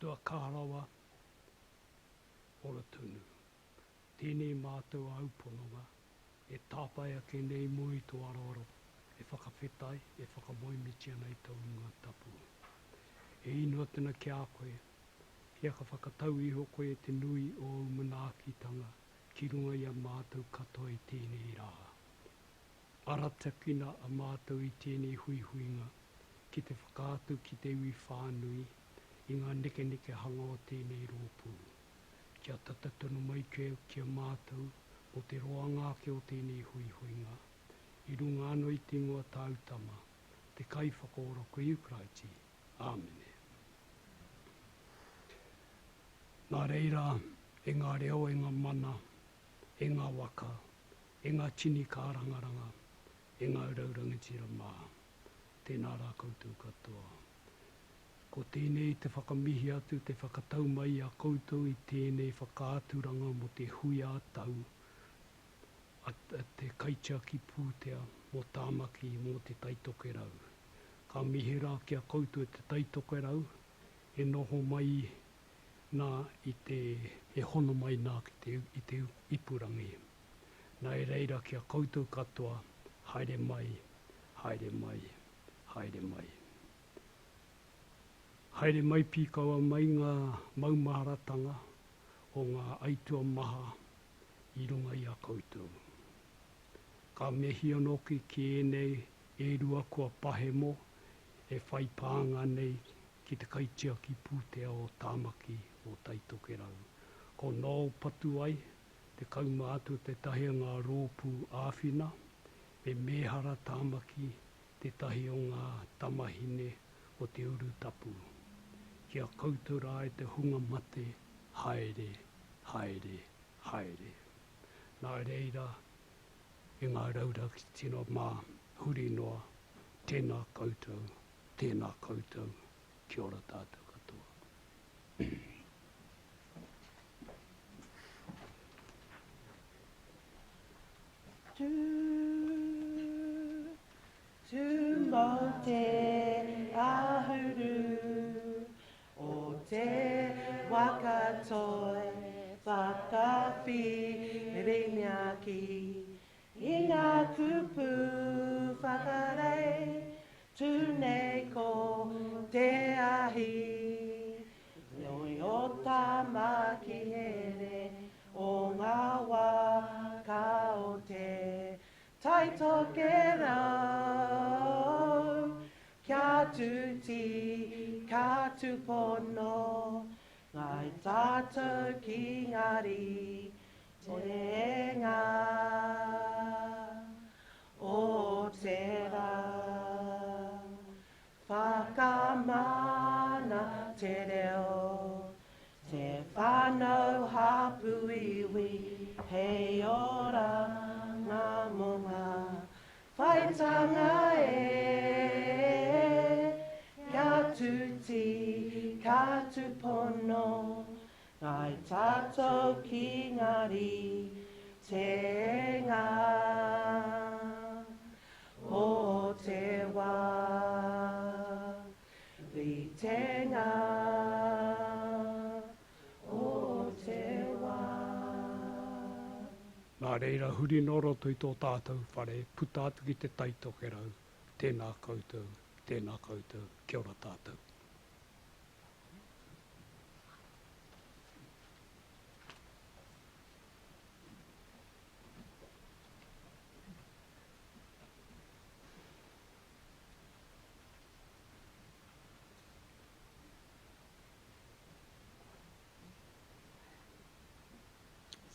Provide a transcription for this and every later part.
Kua kārawa, ora tunu. Tēnei mātou aupononga, e tāpai ake nei mui tō aroro, e whakawhetai, e whakamoimitia nei tau inga tapu. E inua tēnā ki a koe, hia ka whakatau iho koe te nui o manaakitanga, ki runga i a mātou katoa i tēnei rā. Aratakina a mātou i tēnei huihuinga, ki te whakaatu ki te iwi whānui, i ngā neke hanga o tēnei rōpū. Kia tatatunu mai kia mātou, o te roanga ke o tēnei huihuinga. I runga anō i te ingoa tautama, te kai whakaora ko Iukraiti. Āmene. Nā reira, e ngā reo, e ngā mana, e ngā waka, e ngā tini kārangaranga, e ngā uraurangitira mā. Tēnā rā koutou katoa. Ko tēnei te whakamihi atu, te whakatau mai a koutou i tēnei whakaaturanga mo te hui a tau, a te kaitia ki pūtea mo tāmaki mo te taitoke rau. Ka mihi rā ki a koutou te taitoke rau, e noho mai nā e hono mai nā i te ipurangi. Nā e reira ki a koutou katoa, haere mai, haere mai, haere mai. Haere mai pīkaua mai ngā maumaharatanga o ngā aitua maha i runga i a koutou. Ka mehi anoki ki enei e rua kua pahemo e whai pānga nei ki te kaitia ki pūtea o tāmaki o taitoke rau. Ko nō patu ai, te kauma atu te tahi o ngā rōpū āwhina, me mehara tāmaki te tahi o ngā tamahine o te uru tapu. Kia koutou rā e te hunga mate, haere, haere, haere. Nā reira, e ngā raura ki tino mā, huri noa, tēnā koutou, kia ora tātou katoa. Tu mō te ahuru, o te wakatoi, whakawhiringa ki, i ngā kupu whakarei, tu nei ko te ahi. Noi o tāmaki here, o ngā waka o te taitoke rau. Kia tuti, ka tupono, ngai tātou ki ngari, te ngā o te rā. Whakamana te reo, te whanau hapu iwi, hei ora ngā monga, whaitanga kia tuti, ka tupono, ngai tātou ki ngari, te ngā o te wā. Vi te ngā o te wā. Nā reira, huri noroto i tō tātou whare, puta atu ki te taitoke rau, tēnā koutou, kia ora tātou.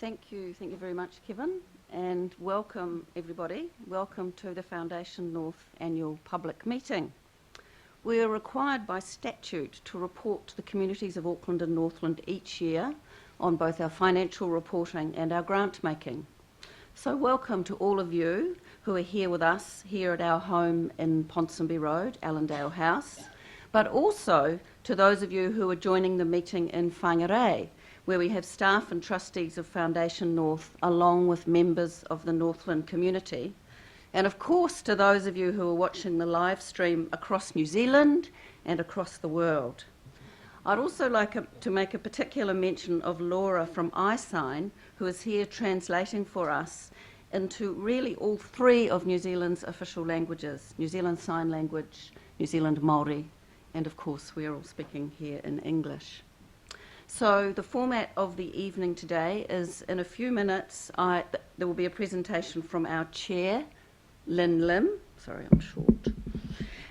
Thank you very much, Kevin, and welcome everybody. Welcome to the Foundation North Annual Public Meeting. We are required by statute to report to the communities of Auckland and Northland each year on both our financial reporting and our grant making. So welcome to all of you who are here with us here at our home in Ponsonby Road, Allendale House, but also to those of you who are joining the meeting in Whangarei, where we have staff and trustees of Foundation North along with members of the Northland community. And of course to those of you who are watching the live stream across New Zealand and across the world. I'd also like to make a particular mention of Laura from iSign, who is here translating for us into really all three of New Zealand's official languages, New Zealand Sign Language, New Zealand Māori, and of course we're all speaking here in English. So the format of the evening today is, in a few minutes, there will be a presentation from our chair, Lynn Lim. Sorry, I'm short.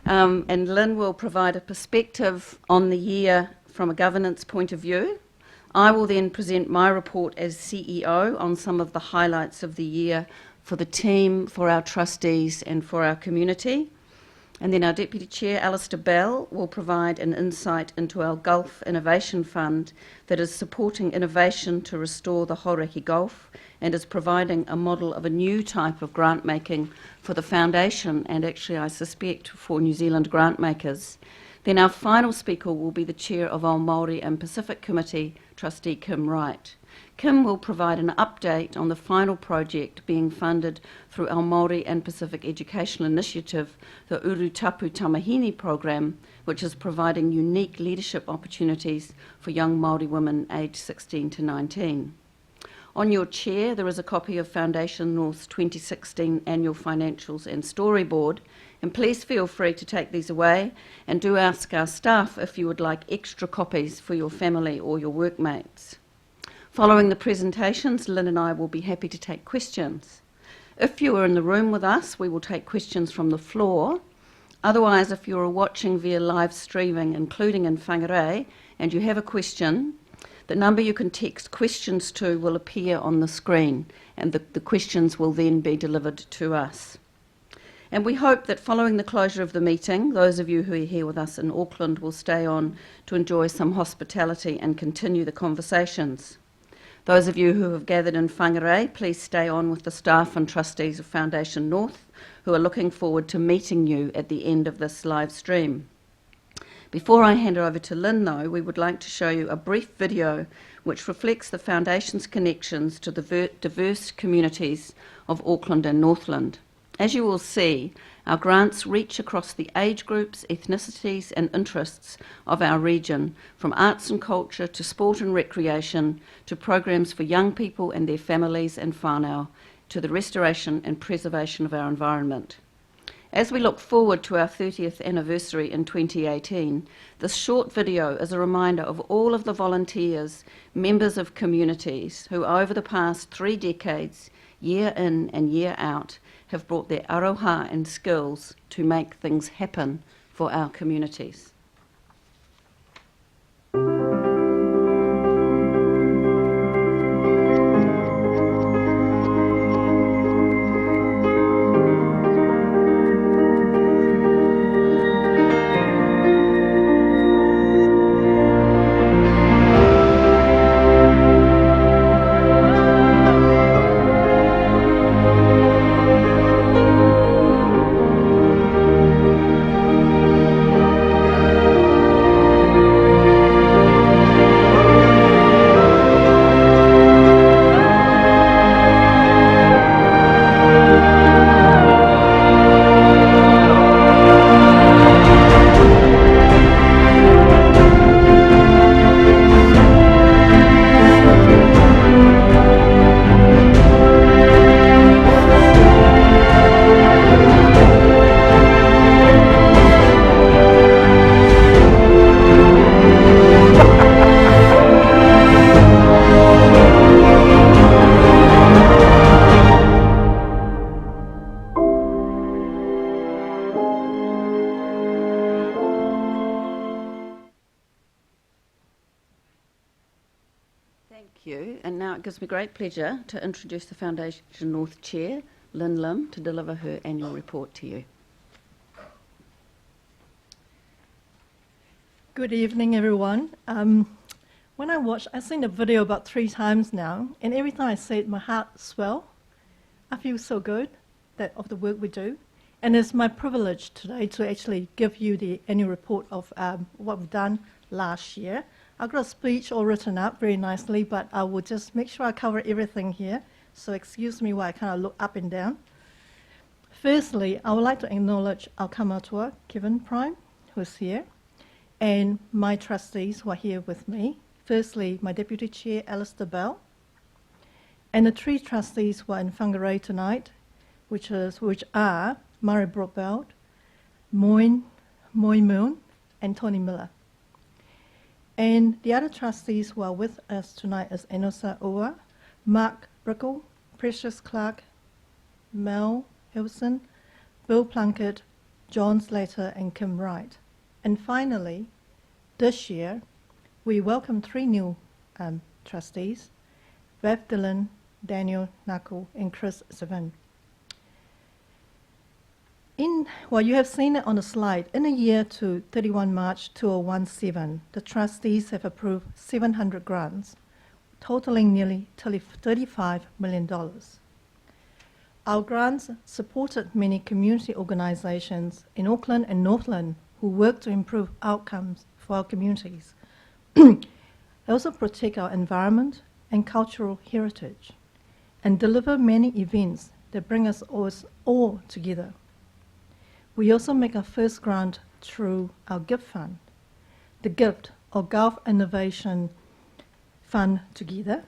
And Lynn will provide a perspective on the year from a governance point of view. I will then present my report as CEO on some of the highlights of the year for the team, for our trustees and for our community. And then our Deputy Chair, Alistair Bell, will provide an insight into our Gulf Innovation Fund that is supporting innovation to restore the Hauraki Gulf and is providing a model of a new type of grant making for the Foundation and actually, I suspect, for New Zealand grant makers. Then our final speaker will be the Chair of our Māori and Pacific Committee, Trustee Kim Wright. Kim will provide an update on the final project being funded through our Māori and Pacific Educational Initiative, the Urutapu Tamahini program, which is providing unique leadership opportunities for young Māori women aged 16 to 19. On your chair, there is a copy of Foundation North's 2016 annual financials and storyboard, and please feel free to take these away and do ask our staff if you would like extra copies for your family or your workmates. Following the presentations, Lynn and I will be happy to take questions. If you are in the room with us, we will take questions from the floor. Otherwise, if you are watching via live streaming, including in Whangarei, and you have a question, the number you can text questions to will appear on the screen, and the questions will then be delivered to us. And we hope that following the closure of the meeting, those of you who are here with us in Auckland will stay on to enjoy some hospitality and continue the conversations. Those of you who have gathered in Whangarei, please stay on with the staff and trustees of Foundation North, who are looking forward to meeting you at the end of this live stream. Before I hand it over to Lynn, though, we would like to show you a brief video which reflects the Foundation's connections to the diverse communities of Auckland and Northland. As you will see, our grants reach across the age groups, ethnicities and interests of our region, from arts and culture to sport and recreation, to programs for young people and their families and whānau, to the restoration and preservation of our environment. As we look forward to our 30th anniversary in 2018, this short video is a reminder of all of the volunteers, members of communities, who over the past 3 decades, year in and year out, have brought their aroha and skills to make things happen for our communities. Thank you, and now it gives me great pleasure to introduce the Foundation North Chair, Lynn Lim, to deliver her annual report to you. Good evening, everyone. When I've seen the video about 3 times now, and every time I see it, my heart swells. I feel so good of the work we do, and it's my privilege today to actually give you the annual report of what we've done last year. I've got a speech all written up very nicely, but I will just make sure I cover everything here, so excuse me while I kind of look up and down. Firstly, I would like to acknowledge our kamatua, Kevin Prime, who's here, and my trustees who are here with me. Firstly, my Deputy Chair, Alistair Bell, and the 3 trustees who are in Whangarei tonight, which are Murray Brookveld, Moy Moon, and Tony Miller. And the other trustees who are with us tonight is Enosa Ua, Mark Brickle, Precious Clark, Mel Hilson, Bill Plunkett, John Slater, and Kim Wright. And finally, this year, we welcome 3 new trustees, Bev Dillon, Daniel Knuckle, and Chris Savin. You have seen it on the slide. In the year to 31 March 2017, the trustees have approved 700 grants, totaling nearly $35 million. Our grants supported many community organisations in Auckland and Northland who work to improve outcomes for our communities. They also protect our environment and cultural heritage and deliver many events that bring us all together. We also make our first grant through our GIFT Fund. The GIFT, or Gulf Innovation Fund Together,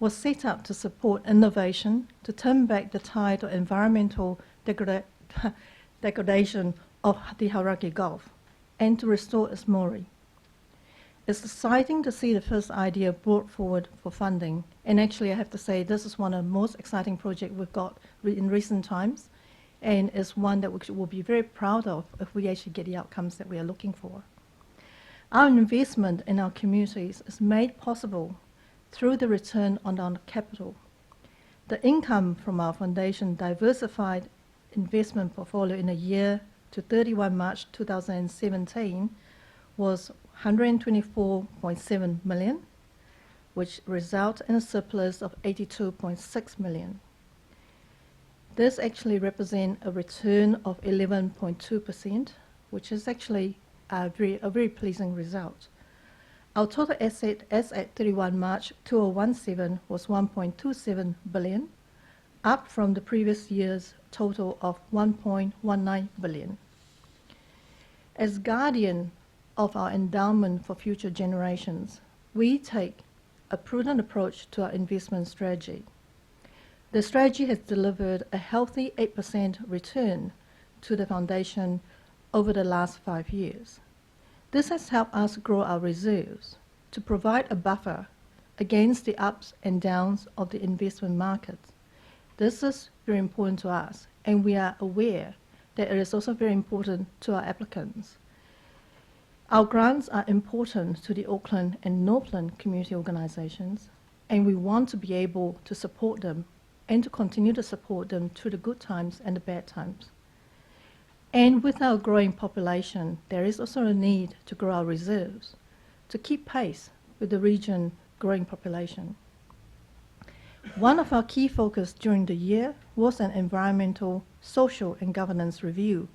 was set up to support innovation to turn back the tide of environmental degradation of the Hauraki Gulf and to restore its mori. It's exciting to see the first idea brought forward for funding, and actually I have to say this is one of the most exciting projects we've got in recent times, and is one that we will be very proud of if we actually get the outcomes that we are looking for. Our investment in our communities is made possible through the return on our capital. The income from our foundation diversified investment portfolio in the year to 31 March 2017 was $124.7 million, which resulted in a surplus of $82.6 million. This actually represents a return of 11.2%, which is actually a very pleasing result. Our total asset as at 31 March 2017 was $1.27 billion, up from the previous year's total of $1.19 billion. As guardian of our endowment for future generations, we take a prudent approach to our investment strategy. The strategy has delivered a healthy 8% return to the foundation over the last 5 years. This has helped us grow our reserves to provide a buffer against the ups and downs of the investment markets. This is very important to us, and we are aware that it is also very important to our applicants. Our grants are important to the Auckland and Northland community organisations, and we want to be able to support them and to continue to support them through the good times and the bad times. And with our growing population, there is also a need to grow our reserves to keep pace with the region's growing population. One of our key focus during the year was an environmental, social and governance review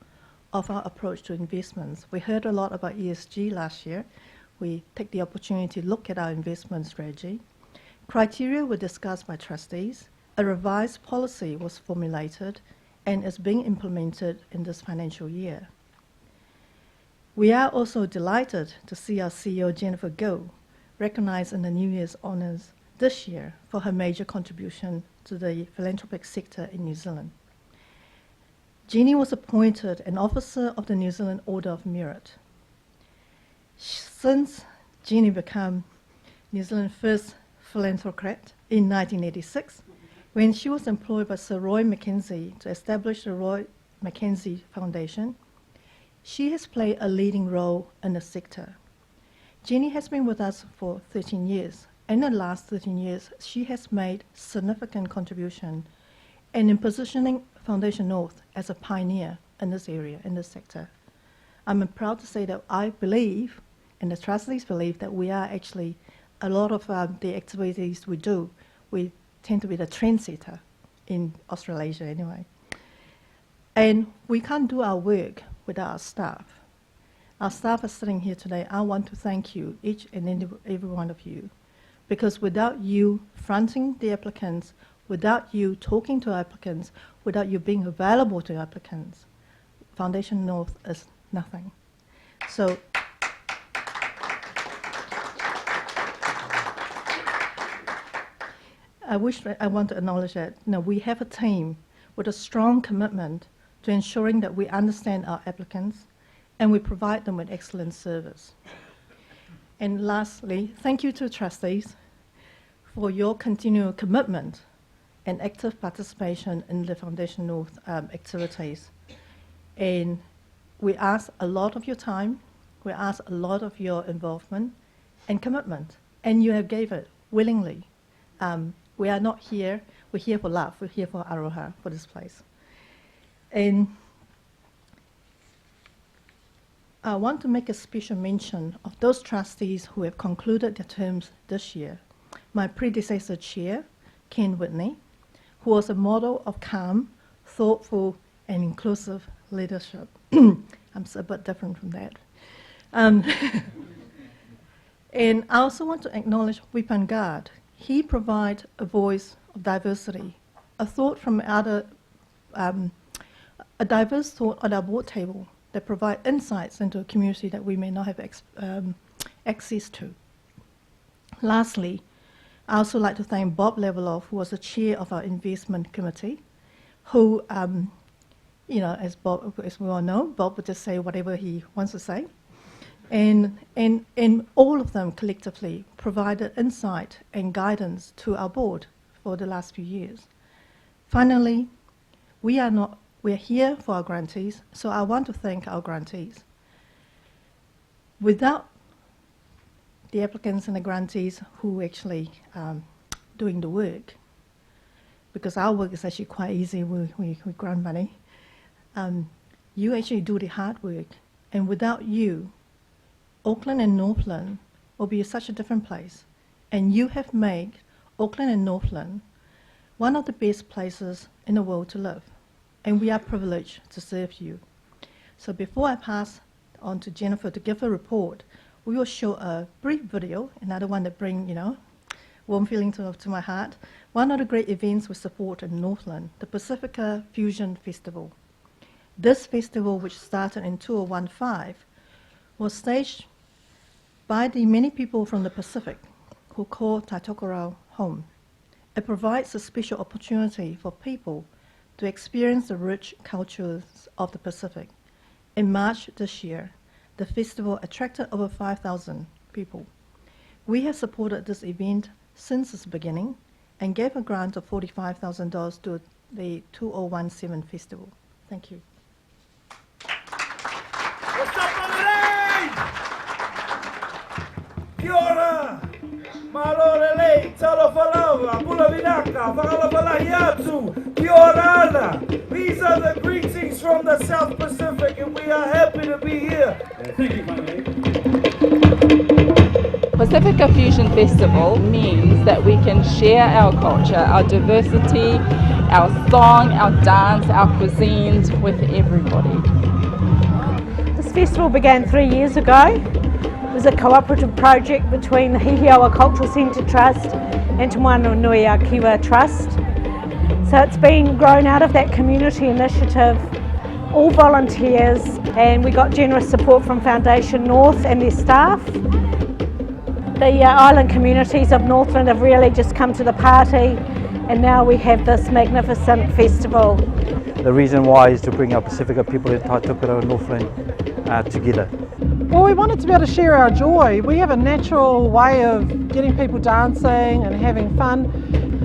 of our approach to investments. We heard a lot about ESG last year. We take the opportunity to look at our investment strategy. Criteria were discussed by trustees. A revised policy was formulated and is being implemented in this financial year. We are also delighted to see our CEO, Jennifer Gill, recognised in the New Year's Honours this year for her major contribution to the philanthropic sector in New Zealand. Jeannie was appointed an officer of the New Zealand Order of Merit. Since Jeannie became New Zealand's first philanthropist in 1986, when she was employed by Sir Roy Mackenzie to establish the Roy Mackenzie Foundation, she has played a leading role in the sector. Jeannie has been with us for 13 years. In the last 13 years, she has made significant contribution and in positioning Foundation North as a pioneer in this area, in this sector. I'm proud to say that I believe, and the trustees believe, that we are actually, a lot of the activities we do, we tend to be the trendsetter in Australasia anyway. And we can't do our work without our staff. Our staff are sitting here today. I want to thank you, each and every one of you, because without you fronting the applicants, without you talking to applicants, without you being available to applicants, Foundation North is nothing. So I want to acknowledge that we have a team with a strong commitment to ensuring that we understand our applicants and we provide them with excellent service. And lastly, thank you to trustees for your continual commitment and active participation in the Foundation North activities. And we ask a lot of your time, we ask a lot of your involvement and commitment, and you have gave it willingly. We are not here, we're here for love, we're here for Aroha, for this place. And I want to make a special mention of those trustees who have concluded their terms this year. My predecessor chair, Ken Whitney, who was a model of calm, thoughtful, and inclusive leadership. I'm a bit different from that. And I also want to acknowledge Wipan Gard. He provides a voice of diversity, a thought from a diverse thought at our board table that provide insights into a community that we may not have access to. Lastly, I also like to thank Bob Leveloff, who was the chair of our investment committee, who, as we all know, Bob would just say whatever he wants to say. And all of them collectively provided insight and guidance to our board for the last few years. Finally, we're here for our grantees, so I want to thank our grantees. Without the applicants and the grantees who actually doing the work, because our work is actually quite easy, we grant money, you actually do the hard work, and without you, Auckland and Northland will be such a different place, and you have made Auckland and Northland one of the best places in the world to live, and we are privileged to serve you. So before I pass on to Jennifer to give a report, we will show a brief video, another one that brings, warm feeling to my heart. One of the great events we support in Northland, the Pacifica Fusion Festival. This festival, which started in 2015, was staged by the many people from the Pacific who call Taitokerau home. It provides a special opportunity for people to experience the rich cultures of the Pacific. In March this year, the festival attracted over 5,000 people. We have supported this event since its beginning and gave a grant of $45,000 to the 2017 festival. Thank you. What's up, Adelaide? Kia ora! Malorele, talofalawa, pulavinaka, whakalawalahi atu, kia ora ana. These are the greetings from the South Pacific, and we are happy to be here. Thank you, Fanny. Pacifica Fusion Festival means that we can share our culture, our diversity, our song, our dance, our cuisines with everybody. This festival began 3 years ago. It was a cooperative project between the Hihiawa Cultural Centre Trust and Te Moana Nui a Kiwa Trust. So it's been grown out of that community initiative, all volunteers, and we got generous support from Foundation North and their staff. The island communities of Northland have really just come to the party, and now we have this magnificent festival. The reason why is to bring our Pacifica people in Taitokerau and Northland together. Well, we wanted to be able to share our joy. We have a natural way of getting people dancing and having fun,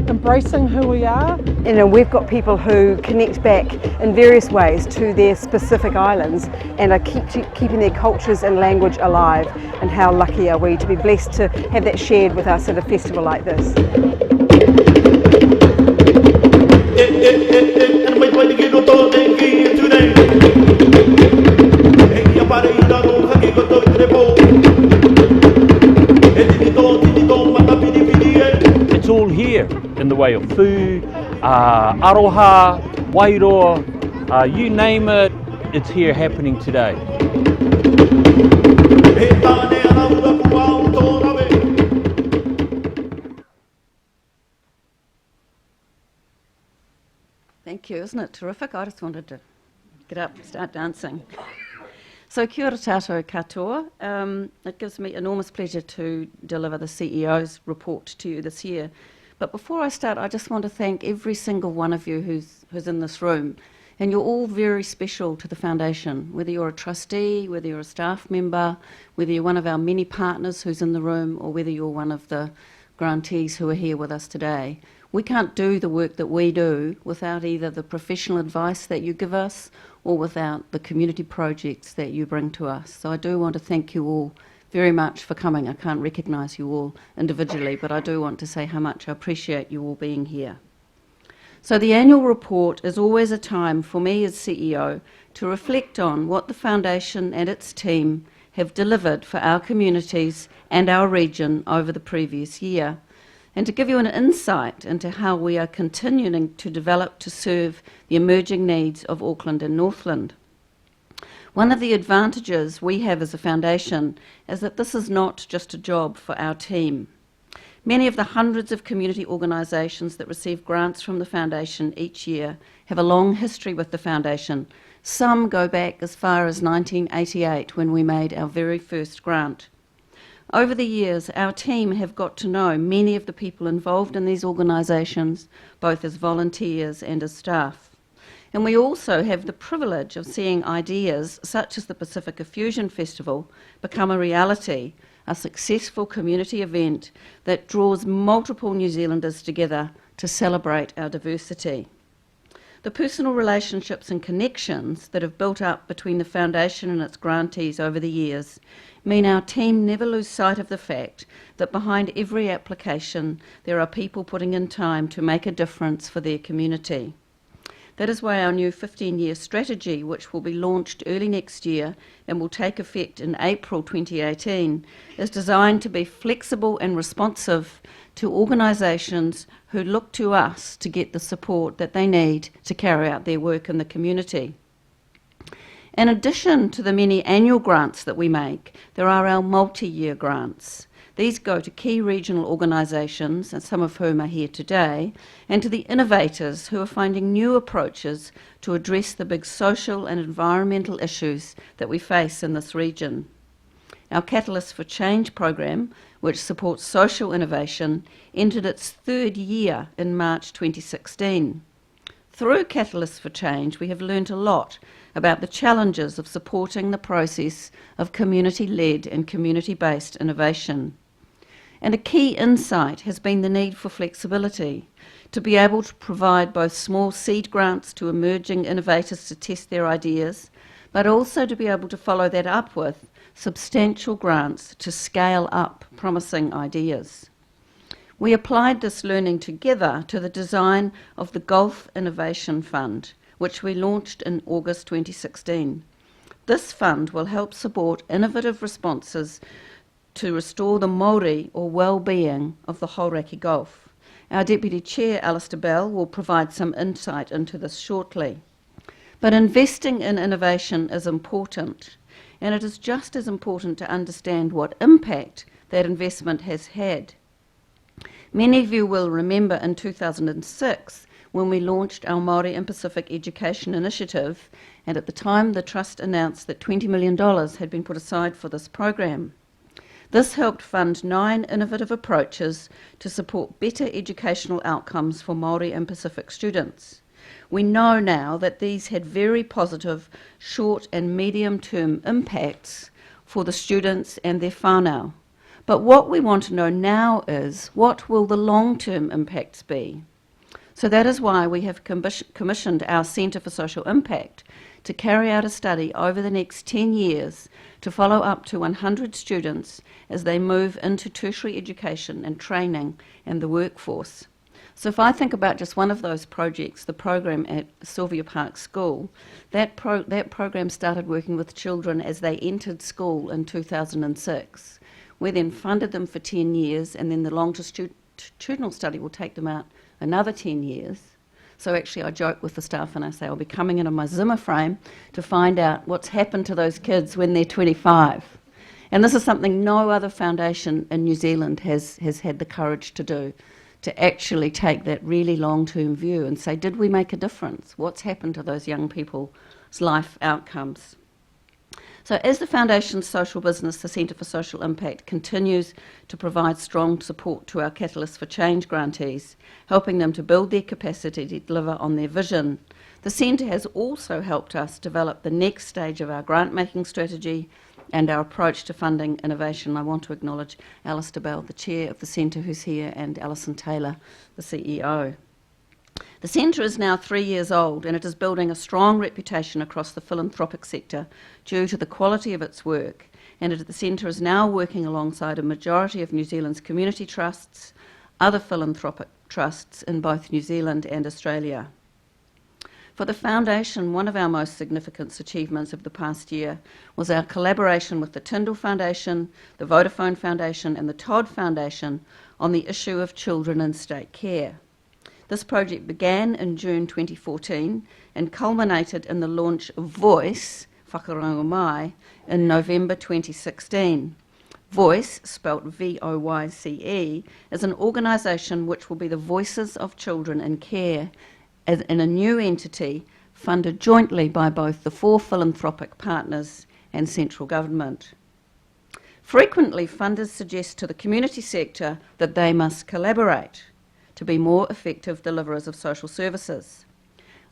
embracing who we are. We've got people who connect back in various ways to their specific islands and are keeping their cultures and language alive, and how lucky are we to be blessed to have that shared with us at a festival like this. It's all here in the way of food, aroha, wairoa, you name it, it's here happening today. Thank you. Isn't it terrific? I just wanted to get up and start dancing. So kia ora tātou katoa. It gives me enormous pleasure to deliver the CEO's report to you this year. But before I start, I just want to thank every single one of you who's in this room. And you're all very special to the Foundation, whether you're a trustee, whether you're a staff member, whether you're one of our many partners who's in the room, or whether you're one of the grantees who are here with us today. We can't do the work that we do without either the professional advice that you give us or without the community projects that you bring to us. So I do want to thank you all very much for coming. I can't recognise you all individually, but I do want to say how much I appreciate you all being here. So the annual report is always a time for me as CEO to reflect on what the Foundation and its team have delivered for our communities and our region over the previous year, and to give you an insight into how we are continuing to develop to serve the emerging needs of Auckland and Northland. One of the advantages we have as a foundation is that this is not just a job for our team. Many of the hundreds of community organisations that receive grants from the Foundation each year have a long history with the Foundation. Some go back as far as 1988 when we made our very first grant. Over the years, our team have got to know many of the people involved in these organisations, both as volunteers and as staff. And we also have the privilege of seeing ideas such as the Pacifica Fusion Festival become a reality, a successful community event that draws multiple New Zealanders together to celebrate our diversity. The personal relationships and connections that have built up between the Foundation and its grantees over the years mean our team never lose sight of the fact that behind every application there are people putting in time to make a difference for their community. That is why our new 15-year strategy, which will be launched early next year and will take effect in April 2018, is designed to be flexible and responsive to organisations who look to us to get the support that they need to carry out their work in the community. In addition to the many annual grants that we make, there are our multi-year grants. These go to key regional organisations, and some of whom are here today, and to the innovators who are finding new approaches to address the big social and environmental issues that we face in this region. Our Catalyst for Change program, which supports social innovation, entered its third year in March 2016. Through Catalyst for Change, we have learnt a lot about the challenges of supporting the process of community-led and community-based innovation. And a key insight has been the need for flexibility, to be able to provide both small seed grants to emerging innovators to test their ideas, but also to be able to follow that up with substantial grants to scale up promising ideas. We applied this learning together to the design of the Gulf Innovation Fund, which we launched in August 2016. This fund will help support innovative responses to restore the Māori or well-being of the Hauraki Gulf. Our Deputy Chair, Alistair Bell, will provide some insight into this shortly. But investing in innovation is important, and it is just as important to understand what impact that investment has had. Many of you will remember in 2006 when we launched our Māori in Pacific Education Initiative, and at the time the Trust announced that $20 million had been put aside for this program. This helped fund 9 innovative approaches to support better educational outcomes for Māori in Pacific students. We know now that these had very positive short and medium-term impacts for the students and their whānau. But what we want to know now is, what will the long-term impacts be? So that is why we have commissioned our Centre for Social Impact to carry out a study over the next 10 years to follow up to 100 students as they move into tertiary education and training and the workforce. So if I think about just one of those projects, the program at Sylvia Park School, that program started working with children as they entered school in 2006. We then funded them for 10 years, and then the longitudinal study will take them out another 10 years. So actually I joke with the staff and I say I'll be coming in on my Zimmer frame to find out what's happened to those kids when they're 25. And this is something no other foundation in New Zealand has had the courage to do, to actually take that really long-term view and say, did we make a difference? What's happened to those young people's life outcomes? So as the Foundation's social business, the Centre for Social Impact continues to provide strong support to our Catalyst for Change grantees, helping them to build their capacity to deliver on their vision, the Centre has also helped us develop the next stage of our grant-making strategy and our approach to funding innovation. I want to acknowledge Alistair Bell, the Chair of the Centre, who's here, and Alison Taylor, the CEO. The Centre is now 3 years old, and it is building a strong reputation across the philanthropic sector due to the quality of its work, and the Centre is now working alongside a majority of New Zealand's community trusts, other philanthropic trusts in both New Zealand and Australia. For the Foundation, one of our most significant achievements of the past year was our collaboration with the Tyndall Foundation, the Vodafone Foundation and the Todd Foundation on the issue of children in state care. This project began in June 2014 and culminated in the launch of Voice, Whakarango Mai, in November 2016. Voice, spelt VOYCE, is an organisation which will be the voices of children in care in a new entity funded jointly by both the 4 philanthropic partners and central government. Frequently, funders suggest to the community sector that they must collaborate to be more effective deliverers of social services.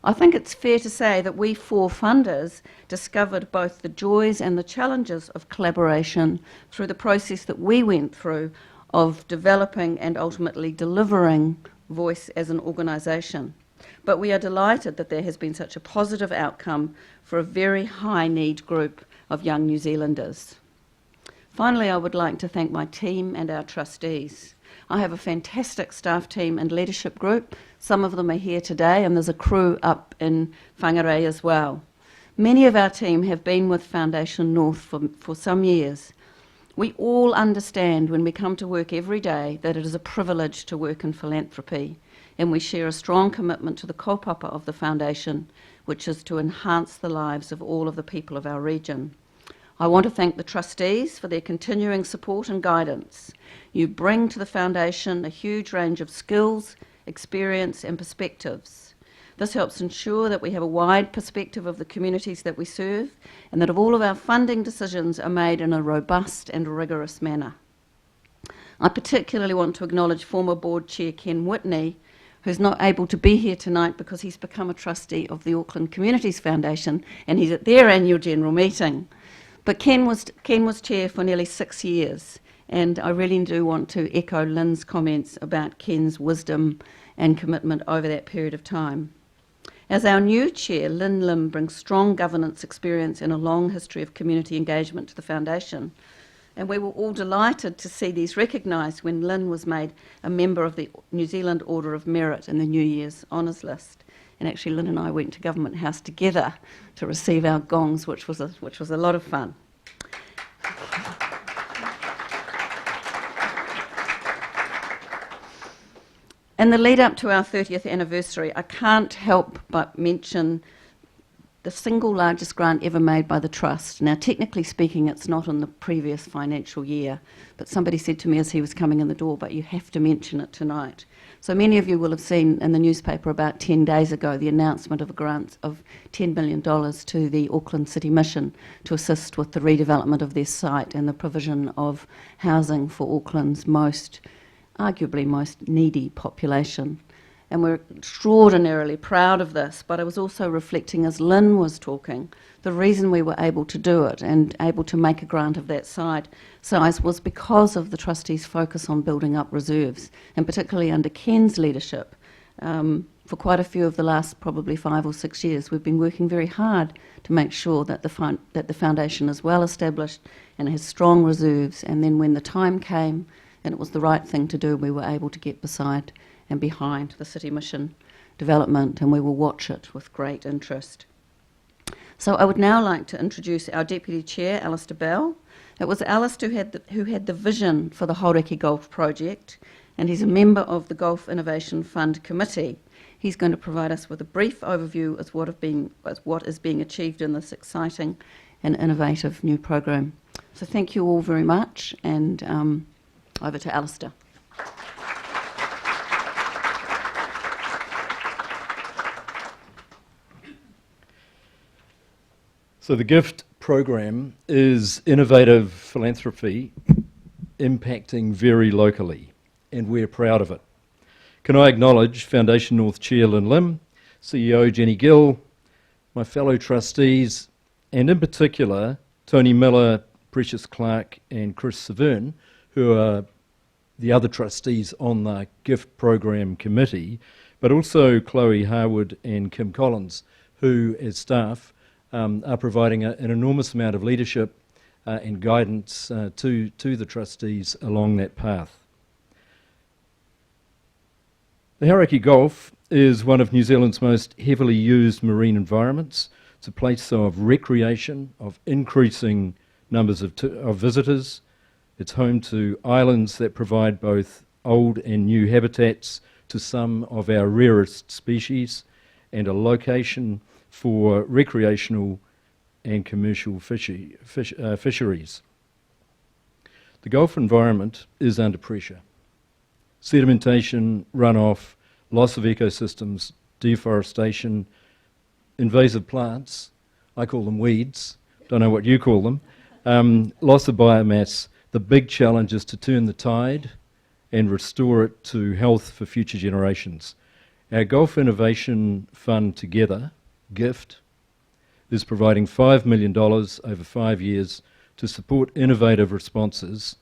I think it's fair to say that we 4 funders discovered both the joys and the challenges of collaboration through the process that we went through of developing and ultimately delivering Voice as an organisation. But we are delighted that there has been such a positive outcome for a very high need group of young New Zealanders. Finally, I would like to thank my team and our trustees. I have a fantastic staff team and leadership group. Some of them are here today, and there's a crew up in Whangarei as well. Many of our team have been with Foundation North for some years. We all understand when we come to work every day that it is a privilege to work in philanthropy, and we share a strong commitment to the kaupapa of the Foundation, which is to enhance the lives of all of the people of our region. I want to thank the trustees for their continuing support and guidance. You bring to the Foundation a huge range of skills, experience and perspectives. This helps ensure that we have a wide perspective of the communities that we serve and that all of our funding decisions are made in a robust and rigorous manner. I particularly want to acknowledge former Board Chair Ken Whitney, who's not able to be here tonight because he's become a trustee of the Auckland Communities Foundation and he's at their annual general meeting. But Ken was chair for nearly 6 years, and I really do want to echo Lynn's comments about Ken's wisdom and commitment over that period of time. As our new chair, Lynn Lim brings strong governance experience and a long history of community engagement to the Foundation. And we were all delighted to see these recognised when Lynn was made a member of the New Zealand Order of Merit in the New Year's Honours List. And actually Lynn and I went to Government House together to receive our gongs, which was a lot of fun. In the lead up to our 30th anniversary, I can't help but mention the single largest grant ever made by the Trust. Now, technically speaking, it's not in the previous financial year, but somebody said to me as he was coming in the door, but you have to mention it tonight. So many of you will have seen in the newspaper about 10 days ago the announcement of a grant of $10 million to the Auckland City Mission to assist with the redevelopment of their site and the provision of housing for Auckland's arguably most needy population. And we're extraordinarily proud of this, but I was also reflecting as Lynn was talking, the reason we were able to do it and able to make a grant of that size was because of the trustees' focus on building up reserves, and particularly under Ken's leadership. For quite a few of the last probably 5 or 6 years, we've been working very hard to make sure that the Foundation is well established and has strong reserves, and then when the time came and it was the right thing to do, we were able to get beside and behind the City Mission development, and we will watch it with great interest. So I would now like to introduce our Deputy Chair, Alistair Bell. It was Alistair who had the vision for the Hauraki Golf Project, and he's a member of the Golf Innovation Fund Committee. He's going to provide us with a brief overview as what is being achieved in this exciting and innovative new program. So thank you all very much, and over to Alistair. So the gift program is innovative philanthropy impacting very locally, and we're proud of it. Can I acknowledge Foundation North Chair Lynn Lim, CEO Jenny Gill, my fellow trustees, and in particular Tony Miller, Precious Clark and Chris Severn, who are the other trustees on the GIFT program committee, but also Chloe Harwood and Kim Collins, who as staff are providing an enormous amount of leadership and guidance to the trustees along that path. The Hauraki Gulf is one of New Zealand's most heavily used marine environments. It's a place of recreation, of increasing numbers of visitors. It's home to islands that provide both old and new habitats to some of our rarest species, and a location for recreational and commercial fisheries. The Gulf environment is under pressure. Sedimentation, runoff, loss of ecosystems, deforestation, invasive plants, I call them weeds, don't know what you call them, loss of biomass. The big challenge is to turn the tide and restore it to health for future generations. Our Gulf Innovation Fund Together, GIFT, is providing $5 million over 5 years to support innovative responses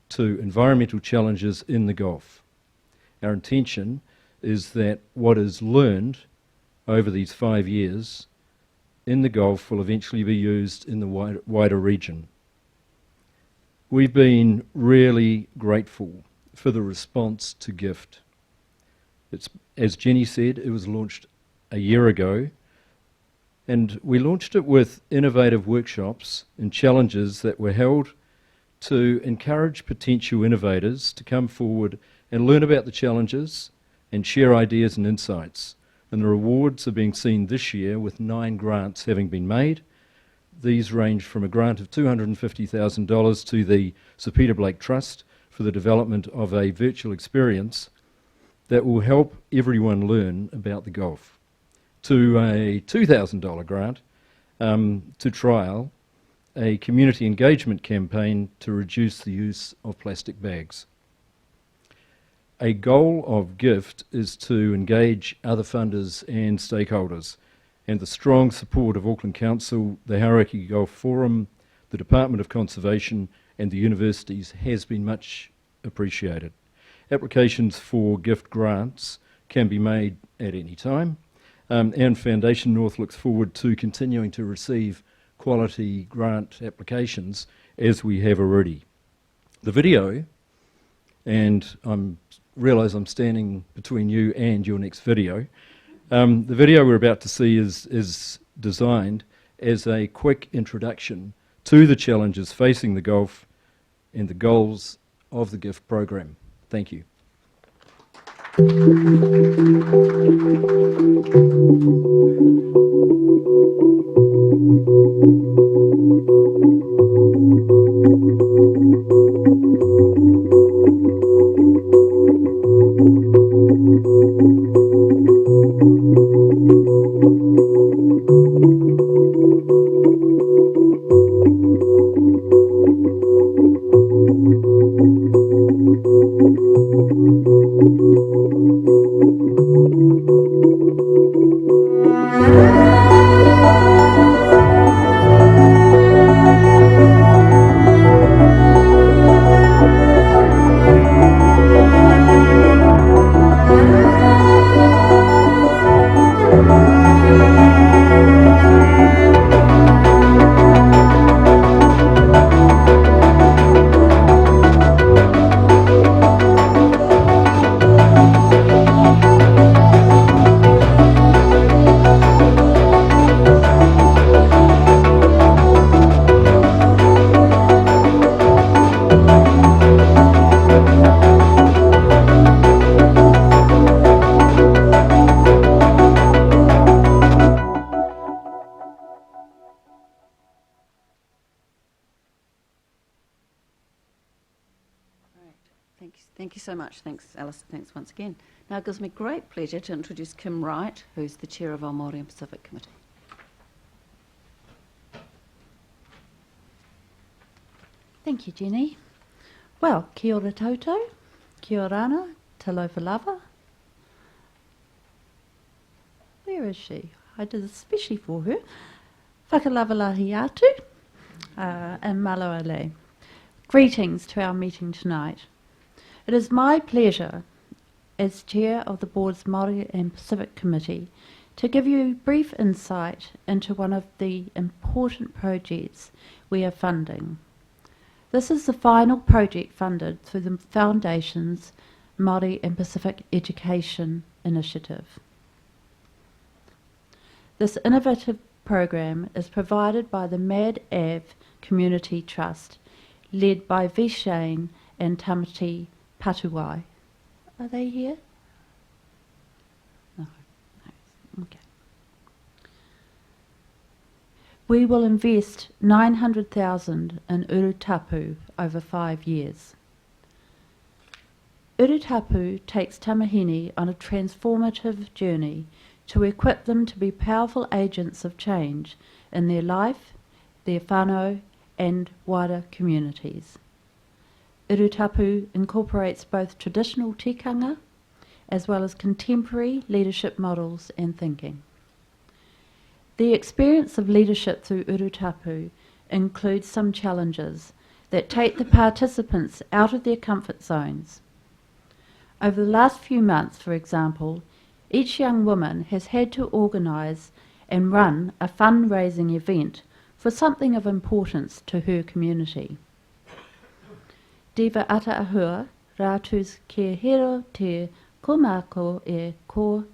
to environmental challenges in the Gulf. Our intention is that what is learned over these 5 years in the Gulf will eventually be used in the wider region. We've been really grateful for the response to GIFT. It's, as Jenny said, it was launched a year ago, and we launched it with innovative workshops and challenges that were held to encourage potential innovators to come forward and learn about the challenges and share ideas and insights. And the rewards are being seen this year with 9 grants having been made. These range from a grant of $250,000 to the Sir Peter Blake Trust for the development of a virtual experience that will help everyone learn about the Gulf, to a $2,000 grant to trial a community engagement campaign to reduce the use of plastic bags. A goal of GIFT is to engage other funders and stakeholders, and the strong support of Auckland Council, the Hauraki Gulf Forum, the Department of Conservation and the universities has been much appreciated. Applications for GIFT grants can be made at any time, and Foundation North looks forward to continuing to receive quality grant applications as we have already. The video, and I realise I'm standing between you and your next video, the video we're about to see is designed as a quick introduction to the challenges facing the Gulf and the goals of the GIFT program. Thank you. Thank you so much. Thanks, Alice. Thanks once again. Now it gives me great pleasure to introduce Kim Wright, who's the chair of our Māori and Pacific Committee. Thank you, Jenny. Well, kia ora tautau, kia ora ana, talofa lava. Where is she? I did this especially for her. Whakalavalahi atu, and malo ale. Greetings to our meeting tonight. It is my pleasure, as Chair of the Board's Māori and Pacific Committee, to give you brief insight into one of the important projects we are funding. This is the final project funded through the Foundation's Māori and Pacific Education Initiative. This innovative program is provided by the Mad Ave Community Trust, led by Vishane and Tamati Patuwai. Are they here? No. Okay. We will invest 900,000 in Urutapu over 5 years. Urutapu takes Tamahini on a transformative journey to equip them to be powerful agents of change in their life, their whānau and wider communities. Urutapu incorporates both traditional tikanga as well as contemporary leadership models and thinking. The experience of leadership through Urutapu includes some challenges that take the participants out of their comfort zones. Over the last few months, for example, each young woman has had to organise and run a fundraising event for something of importance to her community. Diva Ata Ahua, Rātu's Kia Hero Te Komako e Ko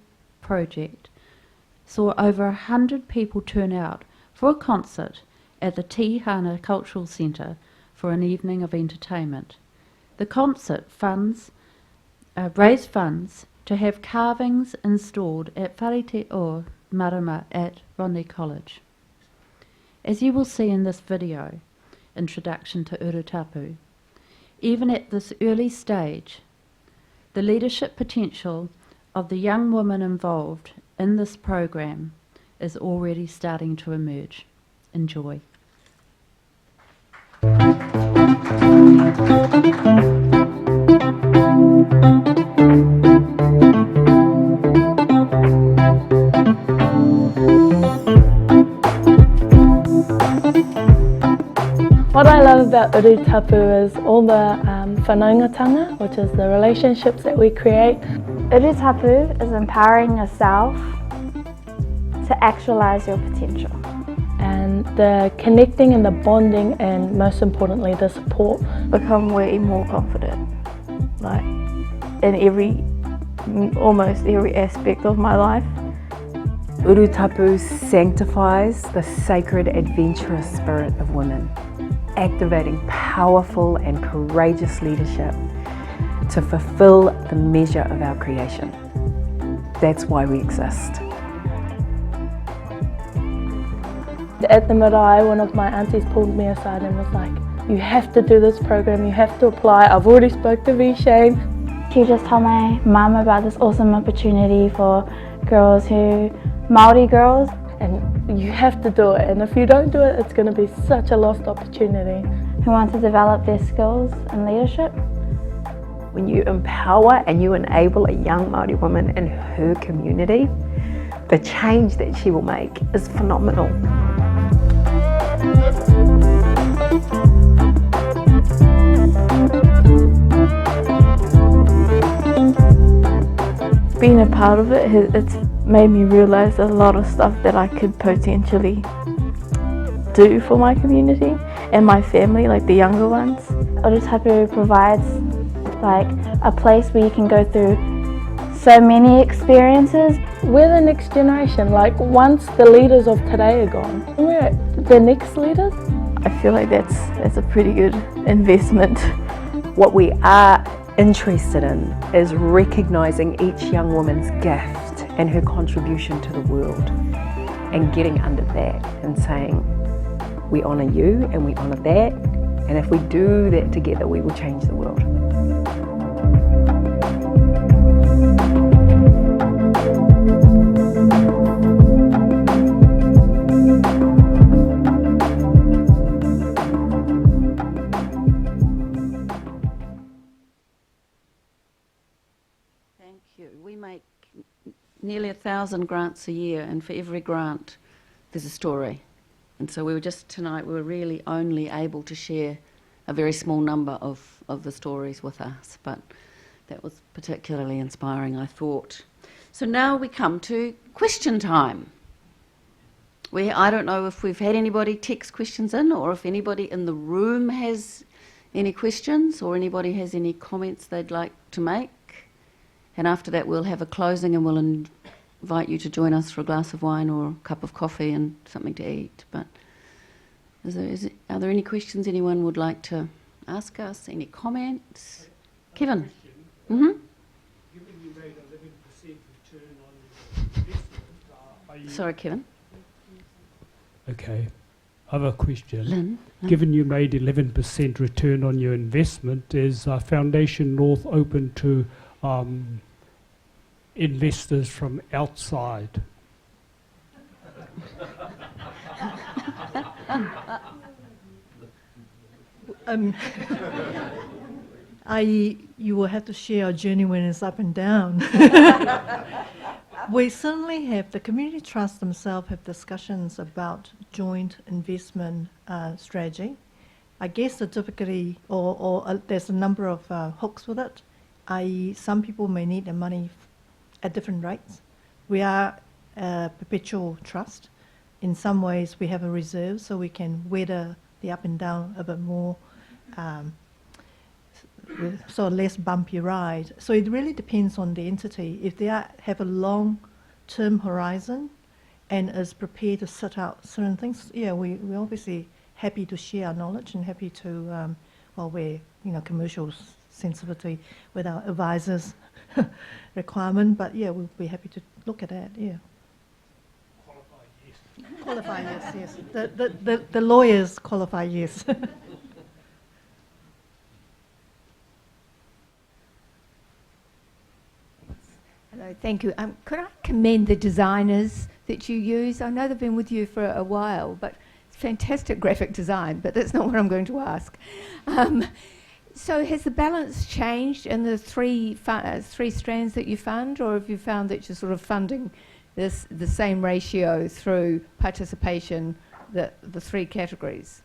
project, saw over 100 people turn out for a concert at the Tihana Cultural Centre for an evening of entertainment. The concert raised funds to have carvings installed at Wharete o Marama at Rodney College. As you will see in this video, Introduction to Urutapu, even at this early stage, the leadership potential of the young women involved in this program is already starting to emerge. Enjoy. What I love about Urutapu is all the whanaungatanga, which is the relationships that we create. Urutapu is empowering yourself to actualize your potential. And the connecting and the bonding, and most importantly the support. Become way more confident, like in almost every aspect of my life. Urutapu sanctifies the sacred adventurous spirit of women, activating powerful and courageous leadership to fulfill the measure of our creation. That's why we exist. At the marae, one of my aunties pulled me aside and was like, you have to do this program, you have to apply. I've already spoke to Vishane. She just told my mum about this awesome opportunity for girls Māori girls. And you have to do it, and if you don't do it, it's going to be such a lost opportunity. Who want to develop their skills and leadership. When you empower and you enable a young Māori woman in her community, the change that she will make is phenomenal. Being a part of it, it's made me realise a lot of stuff that I could potentially do for my community and my family, like the younger ones. Urutapu provides like a place where you can go through so many experiences. We're the next generation, like once the leaders of today are gone, we're the next leaders. I feel like that's a pretty good investment. What we are interested in is recognising each young woman's gift and her contribution to the world, and getting under that and saying, we honour you and we honour that, and if we do that together, we will change the world. nearly 1,000 grants a year, and for every grant there's a story. And so tonight we were really only able to share a very small number of the stories with us, but that was particularly inspiring, I thought. So now we come to question time. I don't know if we've had anybody text questions in, or if anybody in the room has any questions, or anybody has any comments they'd like to make. And after that we'll have a closing, and we'll invite you to join us for a glass of wine or a cup of coffee and something to eat. But are there any questions anyone would like to ask us? Any comments? Kevin? Mm-hmm. Given you made 11% return on investment, Sorry, Kevin. Okay. I have a question. Lynn? Given you made 11% return on your investment, is Foundation North open to investors from outside? You will have to share our journey when it's up and down. We certainly have, the community trusts themselves have discussions about joint investment strategy. I guess the difficulty, or there's a number of hooks with it, i.e. some people may need the money at different rates. We are a perpetual trust. In some ways we have a reserve so we can weather the up and down a bit more, so less bumpy ride. So it really depends on the entity. If they have a long-term horizon and is prepared to set out certain things, yeah, we're obviously happy to share our knowledge and happy to, we're commercial sensitivity with our advisors requirement, but yeah, we'll be happy to look at that, yeah. Qualify, yes. The lawyers qualify, yes. Hello, thank you. Could I commend the designers that you use? I know they've been with you for a while, but it's fantastic graphic design, but that's not what I'm going to ask. So has the balance changed in the three strands that you fund, or have you found that you're sort of funding the same ratio through participation, the three categories?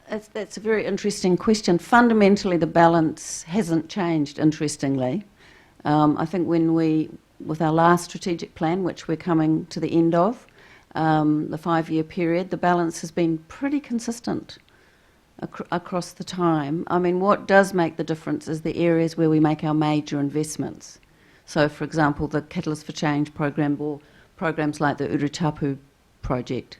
That's a very interesting question. Fundamentally, the balance hasn't changed, interestingly. I think with our last strategic plan, which we're coming to the end of, the 5-year period, the balance has been pretty consistent across the time. I mean, what does make the difference is the areas where we make our major investments. So, for example, the Catalyst for Change program, or programs like the Urutapu project.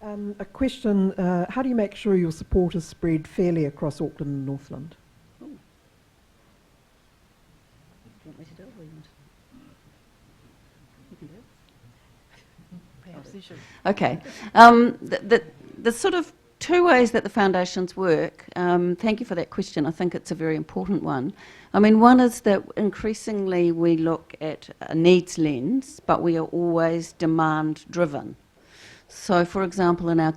A question, how do you make sure your support is spread fairly across Auckland and Northland? Do you want me to do it, or you want to? You can do it. Perhaps you should. Okay. The sort of two ways that the foundations work, thank you for that question. I think it's a very important one. I mean, one is that increasingly we look at a needs lens, but we are always demand driven. So, for example, in our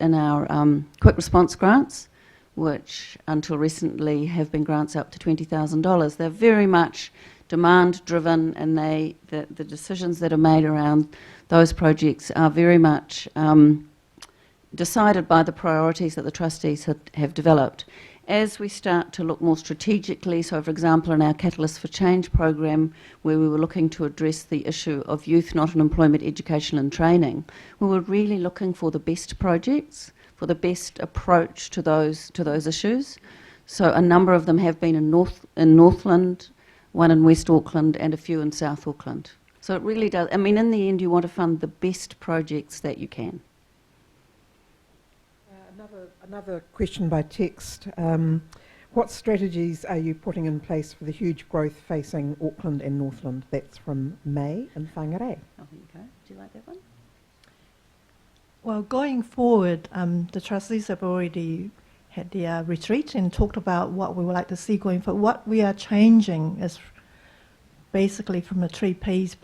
in our quick response grants, which until recently have been grants up to $20,000, they're very much demand driven, and the decisions that are made around those projects are very much decided by the priorities that the trustees have developed. As we start to look more strategically, so for example in our Catalyst for Change program, where we were looking to address the issue of youth not in employment, education and training, we were really looking for the best projects, for the best approach to those issues. So a number of them have been in Northland, one in West Auckland and a few in South Auckland. So it really does, I mean, in the end you want to fund the best projects that you can. Another question by text. What strategies are you putting in place for the huge growth facing Auckland and Northland? That's from May in Whangarei. Oh, there you go. Do you like that one? Well, going forward, the trustees have already had their retreat and talked about what we would like to see going forward. What we are changing is basically from the 3 Ps,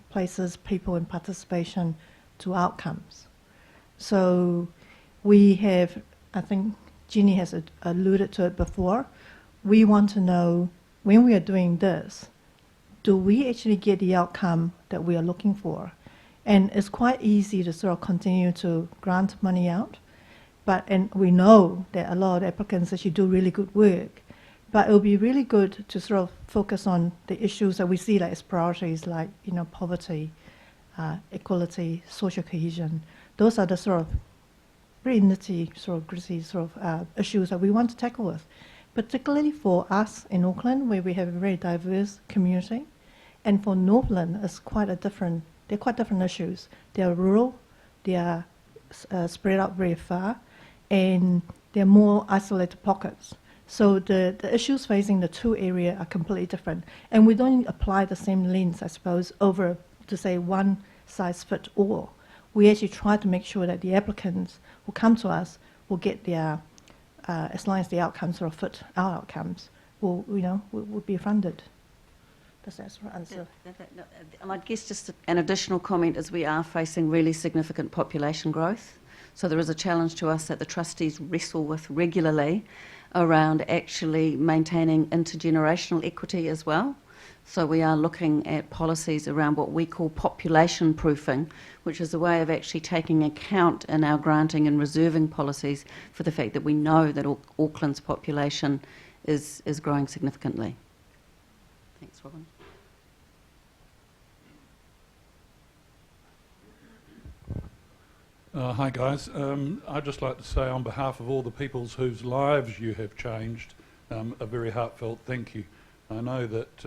places, people and participation, to outcomes. So we have, I think, Jeannie has alluded to it before. We want to know, when we are doing this, do we actually get the outcome that we are looking for? And it's quite easy to sort of continue to grant money out, and we know that a lot of applicants actually do really good work, but it would be really good to sort of focus on the issues that we see like as priorities, like poverty, equality, social cohesion. Those are the sort of very nitty, sort of gritty sort of issues that we want to tackle with, particularly for us in Auckland, where we have a very diverse community, and for Northland, it's they're quite different issues. They are rural, they are spread out very far, and they're more isolated pockets. So the issues facing the two areas are completely different, and we don't apply the same lens, I suppose, over to say one size fits all. We actually try to make sure that the applicants who come to us will get their, as long as the outcomes sort of fit our outcomes, will be funded. Does that sort of answer? And I guess just an additional comment is we are facing really significant population growth. So there is a challenge to us that the trustees wrestle with regularly around actually maintaining intergenerational equity as well. So we are looking at policies around what we call population proofing, which is a way of actually taking account in our granting and reserving policies for the fact that we know that Auckland's population is growing significantly. Thanks, Robin. Hi guys, I'd just like to say on behalf of all the peoples whose lives you have changed, a very heartfelt thank you. I know that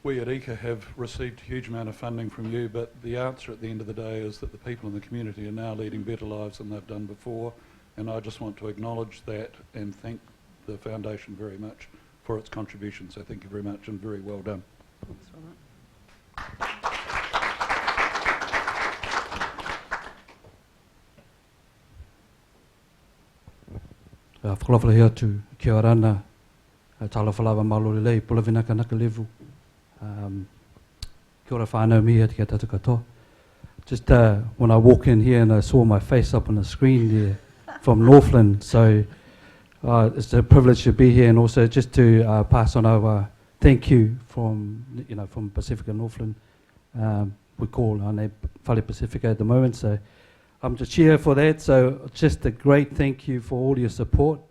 we at ECA have received a huge amount of funding from you, but the answer at the end of the day is that the people in the community are now leading better lives than they've done before, and I just want to acknowledge that and thank the Foundation very much for its contribution. So thank you very much and very well done. Thanks, Robert. Whakalawhala atu kia ora ana talawhalawa malori lei pulavina kanaka levu. Kia ora whānau mia te kia tatu katoa. Just when I walk in here and I saw my face up on the screen there from Northland, so it's a privilege to be here, and also just to pass on our thank you from Pacifica Northland. We call our name Whare Pacifica at the moment, so I'm just here for that. So just a great thank you for all your support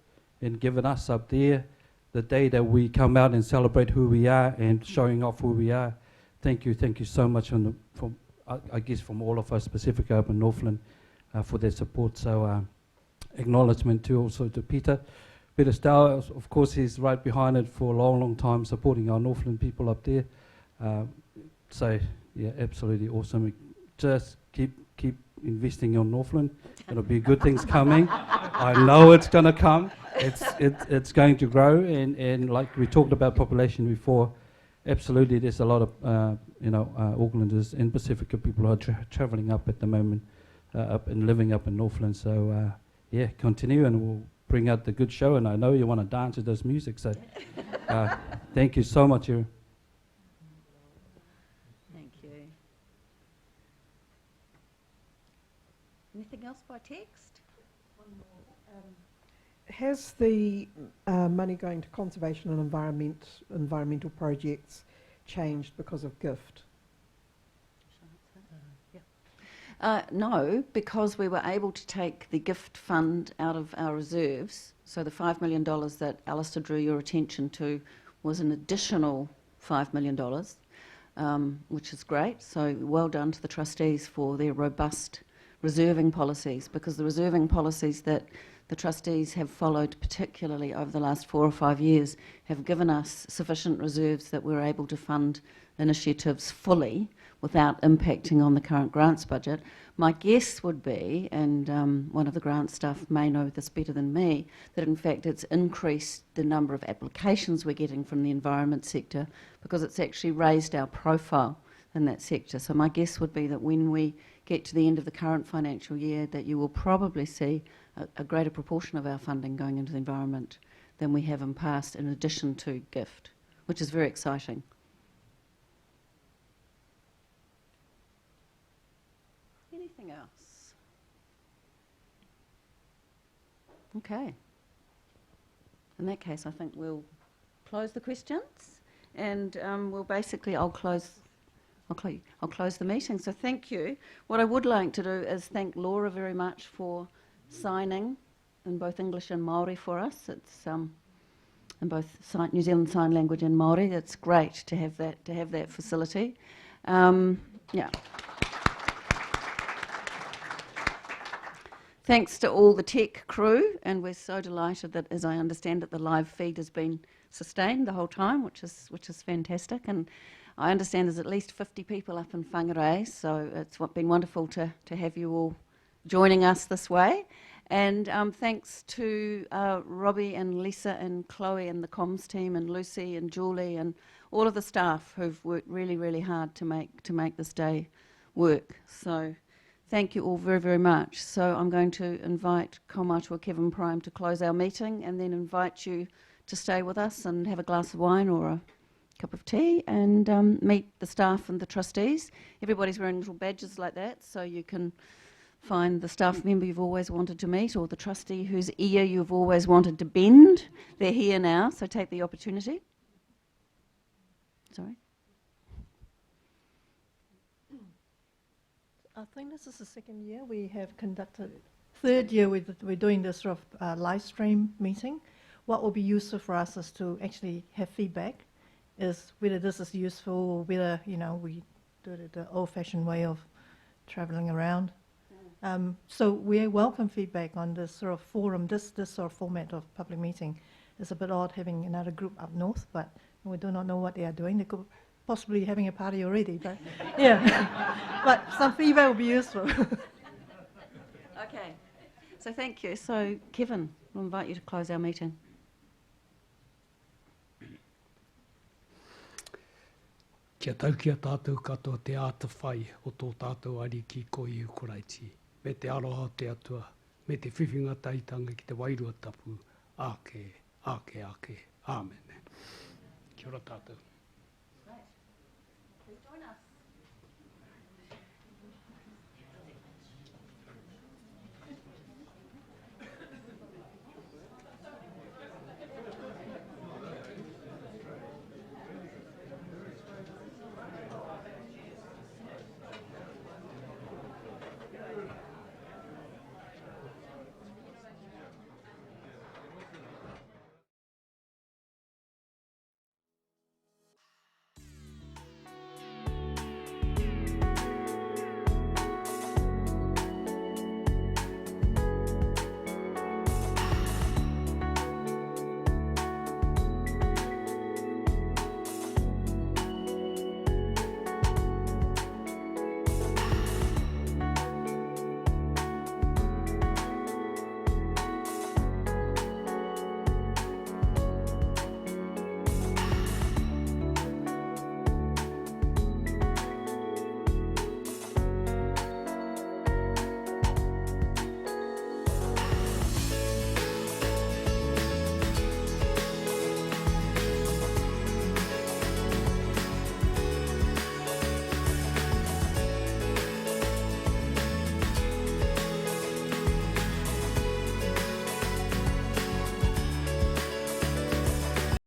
and giving us up there the day that we come out and celebrate who we are and showing off who we are. Thank you so much from I guess from all of us, Pacifica up in Northland, for their support. So acknowledgement to also to Peter Stower. Of course, he's right behind it for a long time, supporting our Northland people up there. So yeah, absolutely awesome. Just keep investing in Northland. There'll be good things coming. I know it's going to come. It's going to grow, and like we talked about population before, absolutely there's a lot of Aucklanders and Pacifica people who are travelling up at the moment, up and living up in Northland. So yeah, continue, and we'll bring out the good show. And I know you want to dance to this music, so thank you so much, Erin. Anything else by text? One more. Has the money going to conservation and environmental projects changed because of GIFT? No, because we were able to take the GIFT fund out of our reserves. So the $5 million that Alistair drew your attention to was an additional $5 million, which is great. So well done to the trustees for their robust reserving policies, because the reserving policies that the trustees have followed, particularly over the last 4 or 5 years, have given us sufficient reserves that we're able to fund initiatives fully without impacting on the current grants budget. My guess would be, and one of the grant staff may know this better than me, that in fact it's increased the number of applications we're getting from the environment sector, because it's actually raised our profile in that sector. So my guess would be that when we get to the end of the current financial year, that you will probably see a greater proportion of our funding going into the environment than we have in past, in addition to GIFT, which is very exciting. Anything else? Okay. In that case, I think we'll close the questions, and we'll basically I'll close the meeting. So thank you. What I would like to do is thank Laura very much for signing in both English and Māori for us. It's in both New Zealand Sign Language and Māori. It's great to have that facility. Yeah. Thanks to all the tech crew, and we're so delighted that, as I understand it, the live feed has been sustained the whole time, which is fantastic. And I understand there's at least 50 people up in Whangarei, so it's been wonderful to have you all joining us this way. And thanks to Robbie and Lisa and Chloe and the comms team and Lucy and Julie and all of the staff who've worked really, really hard to make this day work. So thank you all very, very much. So I'm going to invite Kaumātua Kevin Prime to close our meeting, and then invite you to stay with us and have a glass of wine or a cup of tea and meet the staff and the trustees. Everybody's wearing little badges like that, so you can find the staff member you've always wanted to meet, or the trustee whose ear you've always wanted to bend. They're here now, so take the opportunity. Sorry. I think this is the second year we have conducted. Third year we're doing this sort of live stream meeting. What will be useful for us is to actually have feedback, is whether this is useful or whether, we do it the old-fashioned way of travelling around. So we welcome feedback on this sort of forum. This sort of format of public meeting is a bit odd, having another group up north, but we do not know what they are doing. They could possibly having a party already, but yeah. But some feedback will be useful. Okay. So thank you. So Kevin, we'll invite you to close our meeting. Kia tau kia tātou katoa te āta whai o tō tātou ari ki ko i ukuraiti. Me te aroha te atua, me te whiwhinga taitanga ki te wairua tapu, ake, ake, ake. Amen. Kia ora tātou. Great. Please join us.